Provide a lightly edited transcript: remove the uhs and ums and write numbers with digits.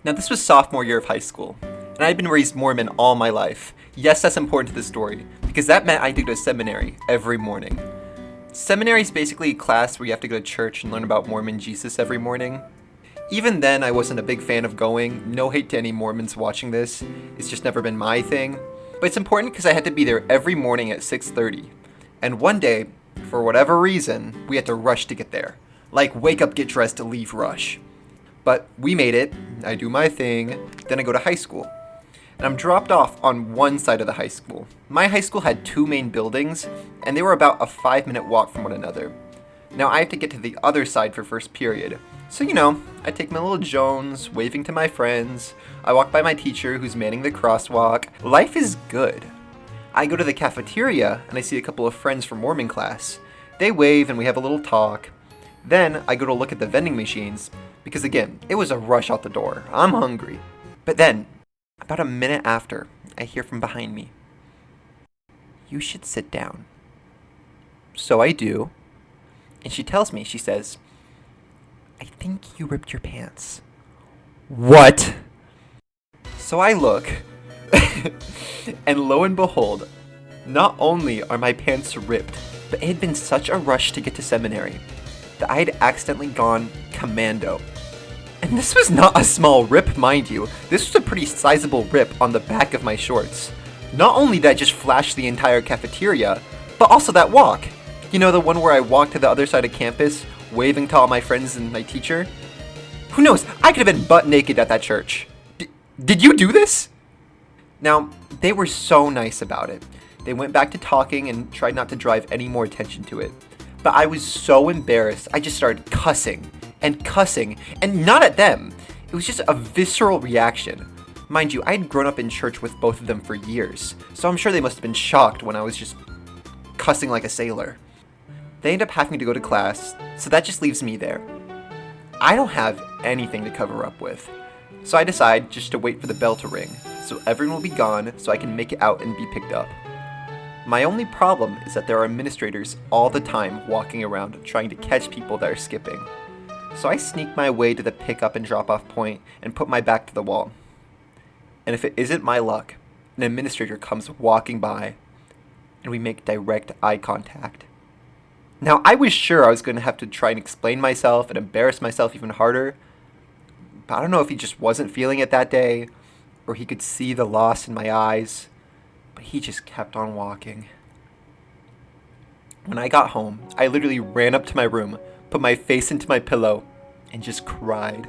Now, this was sophomore year of high school, and I had been raised Mormon all my life. Yes, that's important to the story, because that meant I had to go to seminary every morning. Seminary is basically a class where you have to go to church and learn about Mormon Jesus every morning. Even then, I wasn't a big fan of going. No hate to any Mormons watching this. It's just never been my thing. But it's important because I had to be there every morning at 6:30. And one day, for whatever reason, we had to rush to get there. Like, wake up, get dressed, leave, rush. But we made it. I do my thing. Then I go to high school. And I'm dropped off on one side of the high school. My high school had two main buildings, and they were about a 5-minute walk from one another. Now I have to get to the other side for first period. So, I take my little Jones, waving to my friends. I walk by my teacher who's manning the crosswalk. Life is good. I go to the cafeteria, and I see a couple of friends from Mormon class. They wave, and we have a little talk. Then I go to look at the vending machines, because again, it was a rush out the door. I'm hungry. But then, about a minute after, I hear from behind me, "You should sit down." So I do. And she tells me, she says, "I think you ripped your pants." What? So I look, and lo and behold, not only are my pants ripped, but it had been such a rush to get to seminary that I had accidentally gone commando. And this was not a small rip, mind you. This was a pretty sizable rip on the back of my shorts. Not only did I just flash the entire cafeteria, but also that walk. The one where I walked to the other side of campus, waving to all my friends and my teacher? Who knows, I could have been butt naked at that church. Did you do this? Now, they were so nice about it. They went back to talking and tried not to drive any more attention to it. But I was so embarrassed, I just started cussing, and not at them. It was just a visceral reaction. Mind you, I had grown up in church with both of them for years, so I'm sure they must have been shocked when I was just cussing like a sailor. They end up having to go to class, so that just leaves me there. I don't have anything to cover up with, so I decide just to wait for the bell to ring, so everyone will be gone so I can make it out and be picked up. My only problem is that there are administrators all the time walking around trying to catch people that are skipping. So I sneak my way to the pick-up and drop-off point and put my back to the wall. And if it isn't my luck, an administrator comes walking by, and we make direct eye contact. Now, I was sure I was going to have to try and explain myself and embarrass myself even harder, but I don't know if he just wasn't feeling it that day, or he could see the loss in my eyes, but he just kept on walking. When I got home, I literally ran up to my room, put my face into my pillow, and just cried.